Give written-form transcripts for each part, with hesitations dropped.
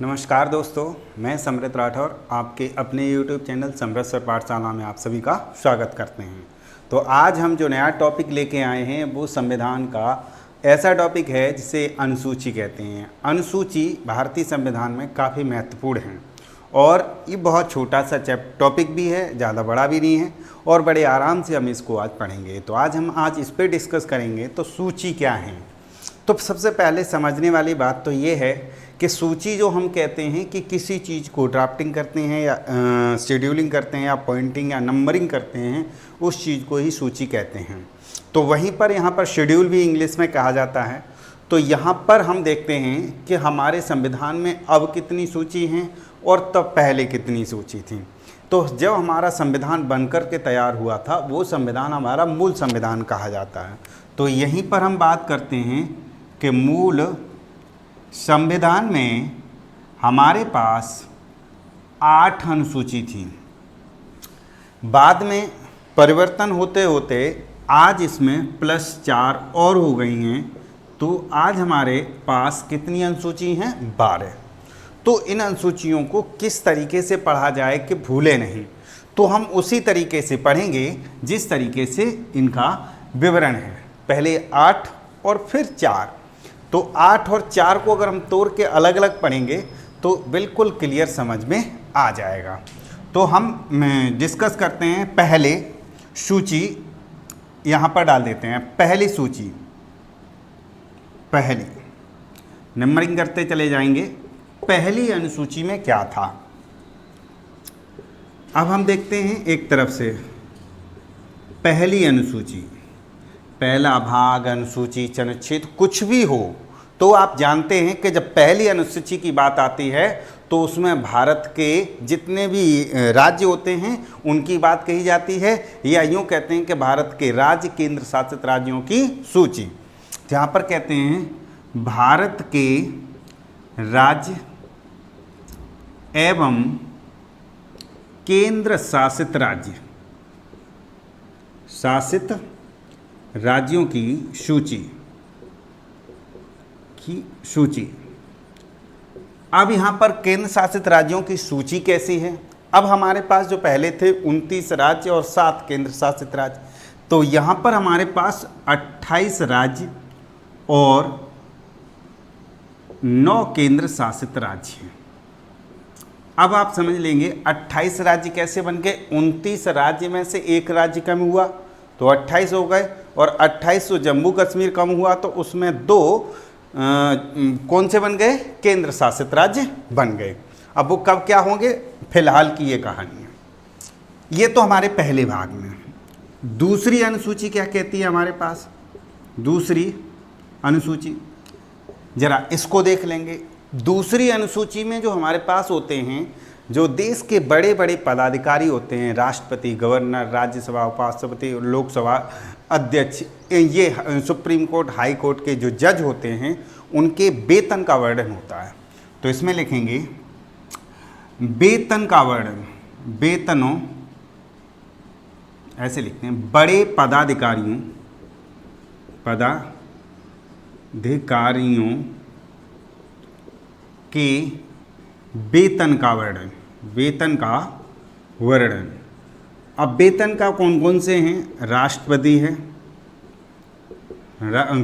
नमस्कार दोस्तों, मैं समृत राठौर आपके अपने YouTube चैनल समृत सर पाठशाला में आप सभी का स्वागत करते हैं। तो आज हम जो नया टॉपिक लेके आए हैं वो संविधान का ऐसा टॉपिक है जिसे अनुसूची कहते हैं। अनुसूची भारतीय संविधान में काफ़ी महत्वपूर्ण है और ये बहुत छोटा सा टॉपिक भी है, ज़्यादा बड़ा भी नहीं है और बड़े आराम से हम इसको आज पढ़ेंगे। तो आज इस पर डिस्कस करेंगे। तो सूची क्या है? तो सबसे पहले समझने वाली बात तो ये है कि सूची जो हम कहते हैं कि किसी चीज़ को ड्राफ्टिंग करते हैं या शेड्यूलिंग करते हैं या पॉइंटिंग या नंबरिंग करते हैं, उस चीज़ को ही सूची कहते हैं। तो वहीं पर यहाँ पर शेड्यूल भी इंग्लिश में कहा जाता है। तो यहाँ पर हम देखते हैं कि हमारे संविधान में अब कितनी सूची हैं और तब पहले कितनी सूची थी। तो जब हमारा संविधान बनकर के तैयार हुआ था वो संविधान हमारा मूल संविधान कहा जाता है। तो यहीं पर हम बात करते हैं कि मूल संविधान में हमारे पास 8 अनुसूची थी। बाद में परिवर्तन होते होते आज इसमें +4 और हो गई हैं। तो आज हमारे पास कितनी अनुसूची हैं? 12। तो इन अनुसूचियों को किस तरीके से पढ़ा जाए कि भूले नहीं, तो हम उसी तरीके से पढ़ेंगे जिस तरीके से इनका विवरण है। पहले 8 और फिर 4। तो 8 और 4 को अगर हम तोड़ के अलग अलग पढ़ेंगे तो बिल्कुल क्लियर समझ में आ जाएगा। तो हम डिस्कस करते हैं। पहले सूची यहाँ पर डाल देते हैं। पहली सूची, पहली नंबरिंग करते चले जाएंगे। पहली अनुसूची में क्या था? अब हम देखते हैं एक तरफ से पहली अनुसूची, पहला भाग, अनुसूची, अनुच्छेद कुछ भी हो तो आप जानते हैं कि जब पहली अनुसूची की बात आती है तो उसमें भारत के जितने भी राज्य होते हैं उनकी बात कही जाती है, या यूँ कहते हैं कि भारत के राज्य केंद्र शासित राज्यों की सूची। जहाँ पर कहते हैं भारत के राज्य एवं केंद्र शासित राज्यों की सूची। अब यहाँ पर केंद्र शासित राज्यों की सूची कैसी है? अब हमारे पास जो पहले थे 29 राज्य और 7 केंद्र शासित राज्य, तो यहाँ पर हमारे पास 28 राज्य और 9 केंद्र शासित राज्य हैं। अब आप समझ लेंगे 28 राज्य कैसे बन गए? 29 राज्य में से एक राज्य कम हुआ तो 28 हो गए, और 28 तो जम्मू कश्मीर कम हुआ तो उसमें 2 कौन से बन गए? केंद्र शासित राज्य बन गए। अब वो कब क्या होंगे, फिलहाल की ये कहानी है। ये तो हमारे पहले भाग में। दूसरी अनुसूची क्या कहती है हमारे पास? दूसरी अनुसूची जरा इसको देख लेंगे। दूसरी अनुसूची में जो हमारे पास होते हैं, जो देश के बड़े बड़े पदाधिकारी होते हैं, राष्ट्रपति, गवर्नर, राज्यसभा उपराष्ट्रपति, लोकसभा अध्यक्ष, ये सुप्रीम कोर्ट, हाई कोर्ट के जो जज होते हैं, उनके वेतन का वर्णन होता है। तो इसमें लिखेंगे वेतन का वर्णन, वेतनों, ऐसे लिखते हैं, बड़े पदाधिकारियों के वेतन का वर्णन। अब वेतन का कौन कौन से हैं? राष्ट्रपति है,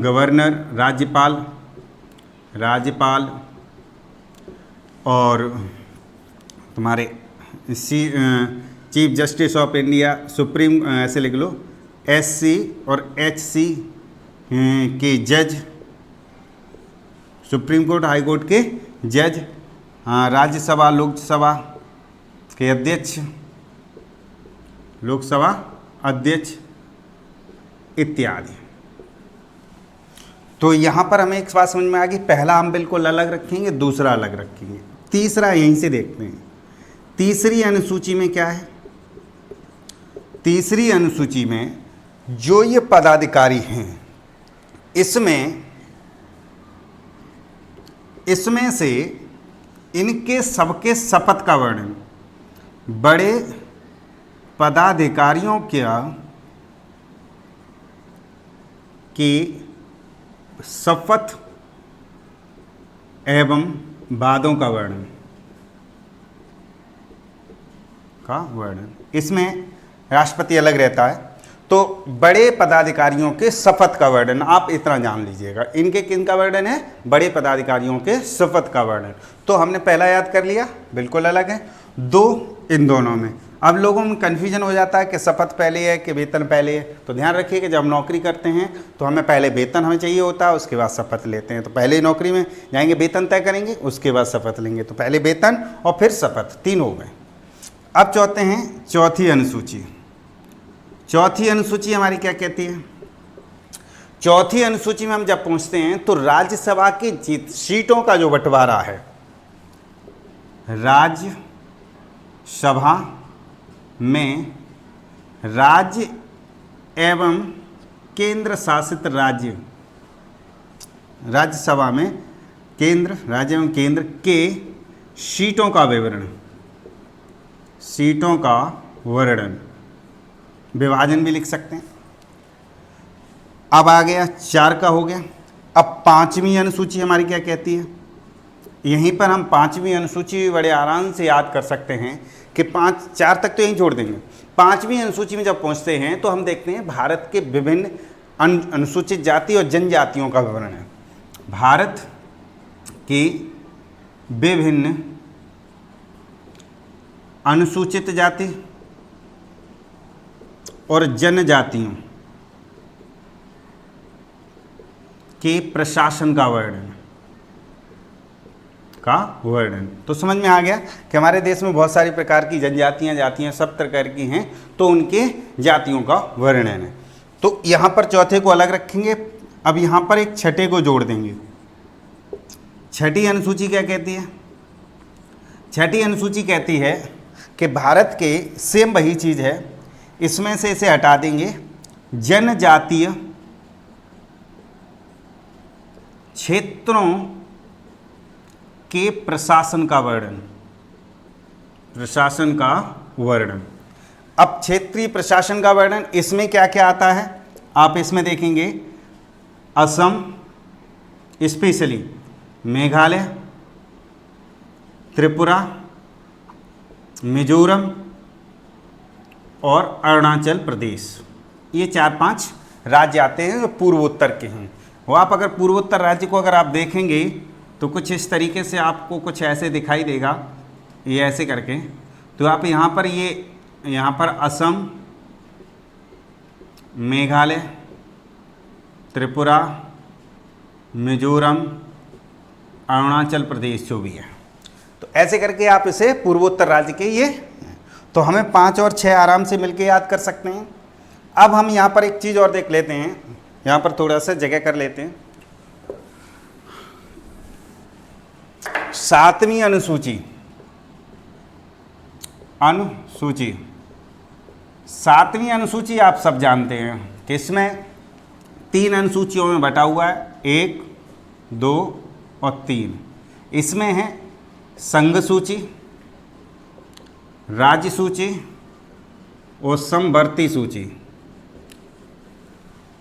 गवर्नर, राज्यपाल और तुम्हारे chief justice of India, supreme, ऐसे लिख लो, SC और HC के जज, सुप्रीम कोर्ट, हाई कोर्ट के जज, राज्यसभा, लोकसभा के अध्यक्ष, लोकसभा अध्यक्ष इत्यादि। तो यहाँ पर हमें एक बात समझ में आ गई। पहला हम बिल्कुल अलग रखेंगे, दूसरा अलग रखेंगे। तीसरा यहीं से देखते हैं। तीसरी अनुसूची में क्या है? तीसरी अनुसूची में जो ये पदाधिकारी हैं, इसमें से इनके सबके शपथ का वर्णन, बड़े पदाधिकारियों की शपथ एवं वादों का वर्णन इसमें राष्ट्रपति अलग रहता है। तो बड़े पदाधिकारियों के शपथ का वर्णन आप इतना जान लीजिएगा, इनके किन का वर्णन है, बड़े पदाधिकारियों के शपथ का वर्णन। तो हमने पहला याद कर लिया, बिल्कुल अलग है। दो इन दोनों में अब लोगों में कन्फ्यूजन हो जाता है कि शपथ पहले है कि वेतन पहले है। तो ध्यान रखिए कि जब हम नौकरी करते हैं तो हमें पहले वेतन हमें चाहिए होता है, उसके बाद शपथ लेते हैं। तो पहले ही नौकरी में जाएंगे, वेतन तय करेंगे, उसके बाद शपथ लेंगे। तो पहले वेतन और फिर शपथ, तीन हो गए। अब चौथे हैं चौथी अनुसूची। चौथी अनुसूची हमारी क्या कहती है? चौथी अनुसूची में हम जब पहुंचते हैं तो राज्यसभा की सीटों का जो बंटवारा है, राज्यसभा में राज्य एवं केंद्र शासित राज्य, राज्यसभा में केंद्र, राज्य एवं केंद्र के सीटों का विवरण, सीटों का वर्णन, विभाजन भी लिख सकते हैं। अब आ गया 4 का हो गया। अब 5वीं अनुसूची हमारी क्या कहती है? यहीं पर हम 5वीं अनुसूची बड़े आराम से याद कर सकते हैं कि 4 तक तो यहीं छोड़ देंगे। 5वीं अनुसूची में जब पहुंचते हैं तो हम देखते हैं भारत के विभिन्न अनुसूचित जाति और जनजातियों का विवरण है। भारत की विभिन्न अनुसूचित जाति और जनजातियों के प्रशासन का वर्णन। तो समझ में आ गया कि हमारे देश में बहुत सारी प्रकार की जनजातियां, जातियां सब प्रकार की हैं, तो उनके जातियों का वर्णन है। तो यहाँ पर चौथे को अलग रखेंगे। अब यहाँ पर एक छठे को जोड़ देंगे। छठी अनुसूची क्या कहती है? छठी अनुसूची कहती है कि भारत के सेम वही चीज़ है, इसमें से इसे हटा देंगे, जनजातीय क्षेत्रों के प्रशासन का वर्णन, प्रशासन का वर्णन। अब क्षेत्रीय प्रशासन का वर्णन इसमें क्या क्या आता है आप इसमें देखेंगे, असम, स्पेशली मेघालय, त्रिपुरा, मिजोरम और अरुणाचल प्रदेश, ये 4-5 राज्य आते हैं जो पूर्वोत्तर के हैं। वो आप अगर पूर्वोत्तर राज्य को अगर आप देखेंगे तो कुछ इस तरीके से आपको कुछ ऐसे दिखाई देगा, ये ऐसे करके। तो आप यहाँ पर असम, मेघालय, त्रिपुरा, मिजोरम, अरुणाचल प्रदेश जो भी है, तो ऐसे करके आप इसे पूर्वोत्तर राज्य के ये, तो हमें 5 और 6 आराम से मिलके याद कर सकते हैं। अब हम यहाँ पर एक चीज़ और देख लेते हैं, यहाँ पर थोड़ा सा जगह कर लेते हैं। 7वीं अनुसूची, 7वीं अनुसूची आप सब जानते हैं कि इसमें 3 अनुसूचियों में बटा हुआ है, 1, 2 और 3। इसमें है संघ सूची, राज्य सूची और समवर्ती सूची।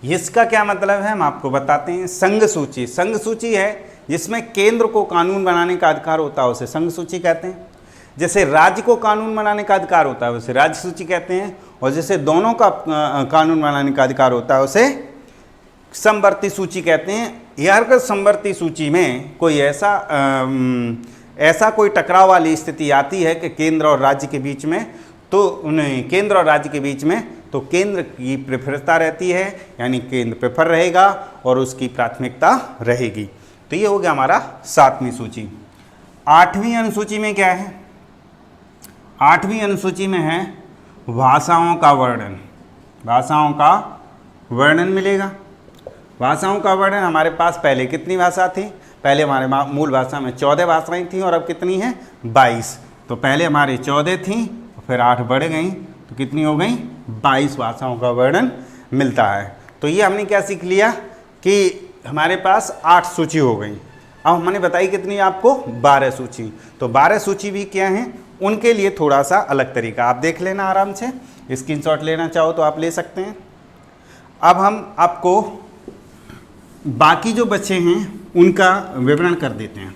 इसका क्या मतलब है हम आपको बताते हैं। संघ सूची, संघ सूची है जिसमें केंद्र को कानून बनाने का अधिकार होता है, उसे संघ सूची कहते हैं। जैसे राज्य को कानून बनाने का अधिकार होता है उसे राज्य सूची कहते हैं, और जैसे दोनों का कानून बनाने का अधिकार होता है उसे समवर्ती सूची कहते हैं। यार अगर समवर्ती सूची में कोई ऐसा कोई टकराव वाली स्थिति आती है कि केंद्र और राज्य के बीच में, तो उन्हें केंद्र और राज्य के बीच में तो केंद्र की प्रेफरता रहती है, यानी केंद्र प्रेफर रहेगा और उसकी प्राथमिकता रहेगी। तो ये हो गया हमारा 7वीं सूची। 8वीं अनुसूची में क्या है? 8वीं अनुसूची में है भाषाओं का वर्णन। भाषाओं का वर्णन मिलेगा। भाषाओं का वर्णन हमारे पास पहले कितनी भाषा थी? पहले हमारे मूल भाषा में 14 भाषाएं थीं और अब कितनी हैं? 22। तो पहले हमारी 14 थीं, फिर 8 बढ़ गई, तो कितनी हो गई? 22 भाषाओं का वर्णन मिलता है। तो ये हमने क्या सीख लिया कि हमारे पास 8 सूची हो गई। अब हमने बताई कितनी आपको? 12 सूची। तो 12 सूची भी क्या हैं, उनके लिए थोड़ा सा अलग तरीका आप देख लेना आराम से, स्क्रीनशॉट लेना चाहो तो आप ले सकते हैं। अब हम आपको बाकी जो बच्चे हैं उनका विवरण कर देते हैं।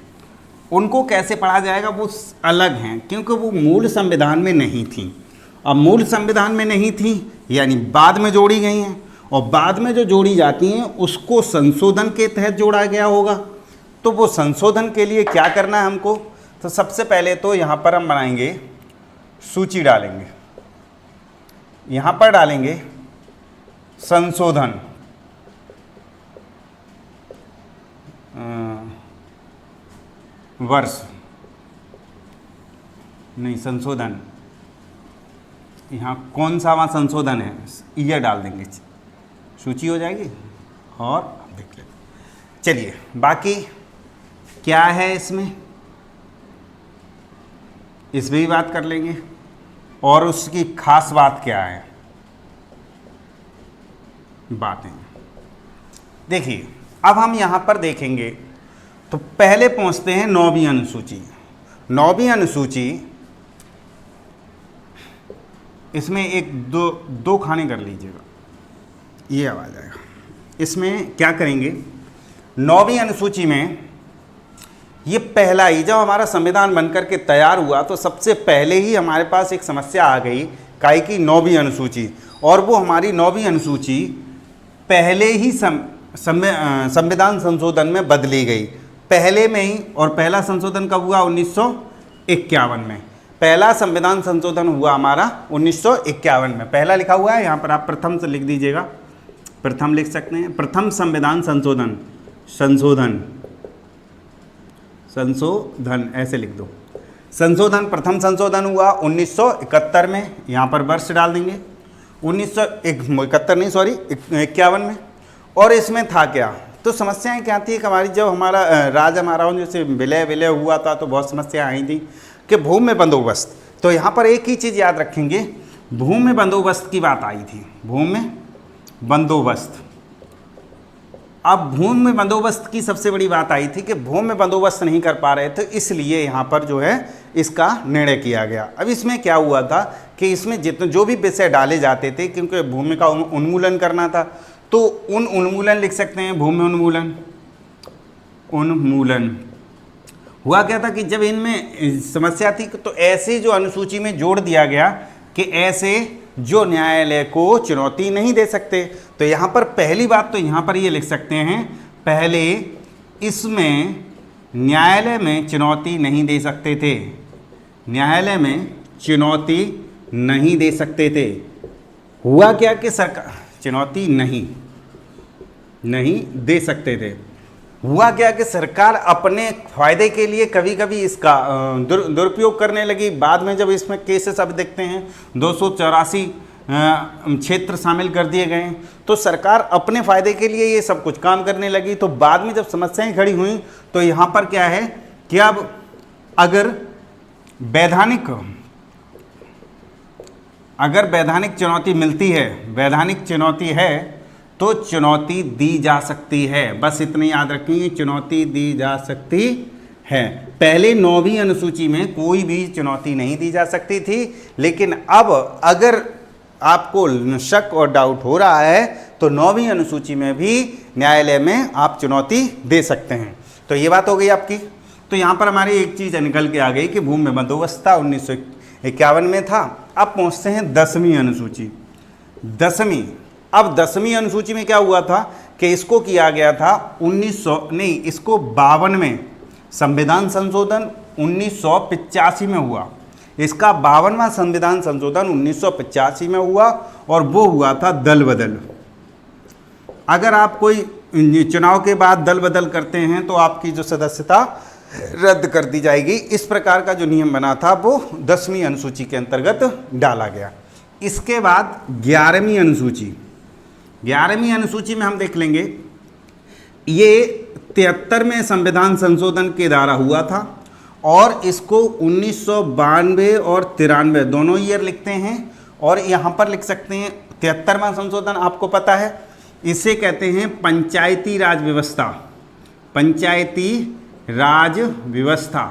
उनको कैसे पढ़ा जाएगा वो अलग हैं, क्योंकि वो मूल संविधान में नहीं थी। अब मूल संविधान में नहीं थी यानी बाद में जोड़ी गई हैं, और बाद में जो जोड़ी जाती हैं उसको संशोधन के तहत जोड़ा गया होगा। तो वो संशोधन के लिए क्या करना है हमको, तो सबसे पहले तो यहाँ पर हम बनाएंगे सूची, डालेंगे यहाँ पर डालेंगे संशोधन, वर्ष नहीं, संशोधन, यहाँ कौन सा वहाँ संशोधन है, ईयर डाल देंगे, सूची हो जाएगी। और देख लेते, चलिए बाकी क्या है इसमें भी बात कर लेंगे, और उसकी खास बात क्या है, बातें देखिए। अब हम यहाँ पर देखेंगे तो पहले पहुँचते हैं 9वीं अनुसूची। 9वीं अनुसूची, इसमें एक दो खाने कर लीजिएगा, ये आवाज़ आएगा। इसमें क्या करेंगे, 9वीं अनुसूची में ये पहला ही, जब हमारा संविधान बनकर के तैयार हुआ तो सबसे पहले ही हमारे पास एक समस्या आ गई काई की 9वीं अनुसूची, और वो हमारी 9वीं अनुसूची पहले ही संविधान संशोधन में बदली गई, पहले में ही। और पहला संशोधन कब हुआ, 1951 में। पहला संविधान संशोधन हुआ हमारा 1951 में, पहला लिखा हुआ है यहाँ पर, आप प्रथम से लिख दीजिएगा, प्रथम लिख सकते हैं, प्रथम संविधान संशोधन ऐसे लिख दो। संशोधन, प्रथम संशोधन हुआ 1971 में, यहाँ पर वर्ष डाल देंगे 1971 नहीं सॉरी 51 में। और इसमें था क्या, तो समस्याएं क्या थी कि हमारी जब हमारा राज महाराजाओं जैसे विलय हुआ था तो बहुत समस्याएं आई थी कि भूमि बंदोबस्त। तो यहाँ पर एक ही चीज़ याद रखेंगे, भूमि बंदोबस्त की बात आई थी, भूमि बंदोबस्त। अब भूमि बंदोबस्त की सबसे बड़ी बात आई थी कि भूमि बंदोबस्त नहीं कर पा रहे थे, इसलिए यहाँ पर जो है इसका निर्णय किया गया। अब इसमें क्या हुआ था कि इसमें जितने जो भी विषय डाले जाते थे, क्योंकि भूमि का उन्मूलन करना था, तो उन्मूलन लिख सकते हैं, भूमि उन्मूलन हुआ क्या था कि जब इनमें समस्या थी तो ऐसे जो अनुसूची में जोड़ दिया गया कि ऐसे जो न्यायालय को चुनौती नहीं दे सकते। तो यहाँ पर पहली बात तो यहाँ पर ये लिख सकते हैं, पहले इसमें न्यायालय में चुनौती नहीं दे सकते थे, न्यायालय में चुनौती नहीं दे सकते थे। हुआ क्या कि सरकार चुनौती नहीं दे सकते थे। हुआ क्या कि सरकार अपने फायदे के लिए कभी कभी इसका दुरुपयोग करने लगी। बाद में जब इसमें केसेस अब देखते हैं 284 क्षेत्र शामिल कर दिए गए, तो सरकार अपने फायदे के लिए ये सब कुछ काम करने लगी। तो बाद में जब समस्याएं खड़ी हुई तो यहाँ पर क्या है कि अब अगर वैधानिक चुनौती मिलती है, वैधानिक चुनौती है तो चुनौती दी जा सकती है। बस इतनी याद रखेंगे, चुनौती दी जा सकती है। पहले 9वीं अनुसूची में कोई भी चुनौती नहीं दी जा सकती थी, लेकिन अब अगर आपको शक और डाउट हो रहा है तो 9वीं अनुसूची में भी न्यायालय में आप चुनौती दे सकते हैं। तो ये बात हो गई आपकी। तो यहाँ पर हमारी एक चीज़ निकल के आ गई कि भूमि बंदोबस्त था 1951 में था। अब पहुँचते हैं 10वीं अनुसूची। 10वीं, अब 10वीं अनुसूची में क्या हुआ था कि इसको किया गया था 52 में संविधान संशोधन 1985 में हुआ। इसका 52वां संविधान संशोधन 1985 में हुआ और वो हुआ था दल बदल। अगर आप कोई चुनाव के बाद दल बदल करते हैं तो आपकी जो सदस्यता रद्द कर दी जाएगी। इस प्रकार का जो नियम बना था वो 10वीं अनुसूची के अंतर्गत डाला गया। इसके बाद 11वीं अनुसूची। 11वीं अनुसूची में हम देख लेंगे, ये 73 में संविधान संशोधन के द्वारा हुआ था और इसको 1992 और 93 दोनों ईयर लिखते हैं। और यहाँ पर लिख सकते हैं 73वां संशोधन, आपको पता है इसे कहते हैं पंचायती राज व्यवस्था। पंचायती राज व्यवस्था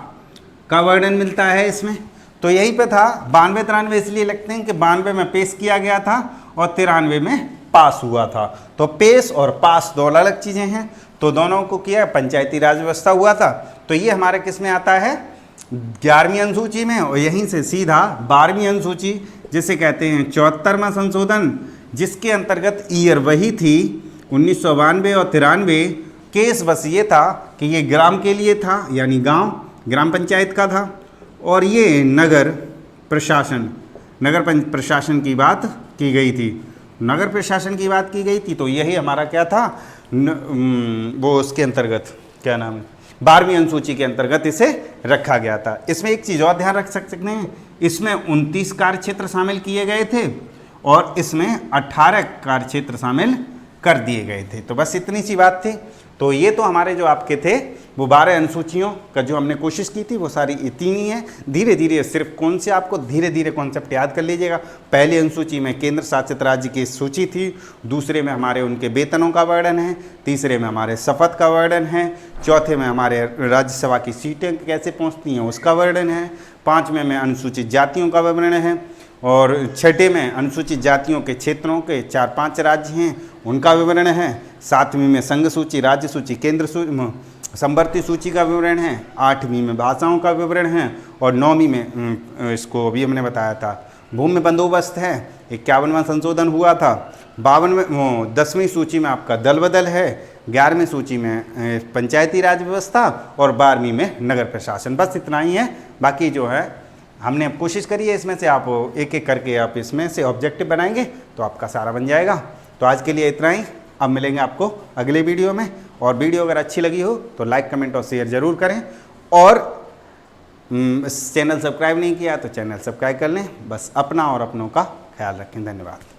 का वर्णन मिलता है इसमें। तो यहीं पे था 92-93 इसलिए लगते हैं कि 92 में पेश किया गया था और 93 में पास हुआ था। तो पेश और पास दो अलग चीज़ें हैं, तो दोनों को किया, पंचायती राज व्यवस्था हुआ था तो ये हमारे किस में आता है, 11वीं अनुसूची में, और यहीं से सीधा 12वीं अनुसूची जिसे कहते हैं 74वां संशोधन, जिसके अंतर्गत ईयर वही थी 1992 और 93। केस बस ये था कि ये ग्राम के लिए था, यानी गांव ग्राम पंचायत का था, और ये नगर प्रशासन की बात की गई थी। नगर प्रशासन की बात की गई थी, तो यही हमारा क्या था, वो उसके अंतर्गत क्या नाम है, 12वीं अनुसूची के अंतर्गत इसे रखा गया था। इसमें एक चीज़ और ध्यान रख सकते हैं, इसमें 29 कार्य क्षेत्र शामिल किए गए थे और इसमें 18 कार्य क्षेत्र शामिल कर दिए गए थे। तो बस इतनी सी बात थी। तो ये तो हमारे जो आपके थे वो 12 अनुसूचियों का जो हमने कोशिश की थी वो सारी इतनी ही है। धीरे धीरे सिर्फ कौन से आपको धीरे धीरे कॉन्सेप्ट याद कर लीजिएगा। पहली अनुसूची में केंद्र शासित राज्य की सूची थी, दूसरे में हमारे उनके वेतनों का वर्णन है, तीसरे में हमारे शपथ का वर्णन है, चौथे में हमारे राज्यसभा की सीटें कैसे पहुँचती हैं उसका वर्णन है, 5वें में अनुसूचित जातियों का विवरण है, और 6ठे में अनुसूचित जातियों के क्षेत्रों के 4-5 राज्य हैं उनका विवरण है, 7वीं में संघ सूची, राज्य सूची, केंद्र संवर्ती सूची का विवरण है, 8वीं में भाषाओं का विवरण है, और 9वीं में इसको अभी हमने बताया था भूमि बंदोबस्त है। 51वां संशोधन हुआ था। 10वीं सूची में आपका दल बदल है, 11वीं सूची में पंचायती राज व्यवस्था, और 12वीं में नगर प्रशासन। बस इतना ही है। बाकी जो है हमने कोशिश करी है इसमें से आप एक एक करके आप इसमें से ऑब्जेक्टिव बनाएंगे तो आपका सारा बन जाएगा। तो आज के लिए इतना ही। अब मिलेंगे आपको अगले वीडियो में, और वीडियो अगर अच्छी लगी हो तो लाइक कमेंट और शेयर ज़रूर करें, और चैनल सब्सक्राइब नहीं किया तो चैनल सब्सक्राइब कर लें। बस अपना और अपनों का ख्याल रखें। धन्यवाद।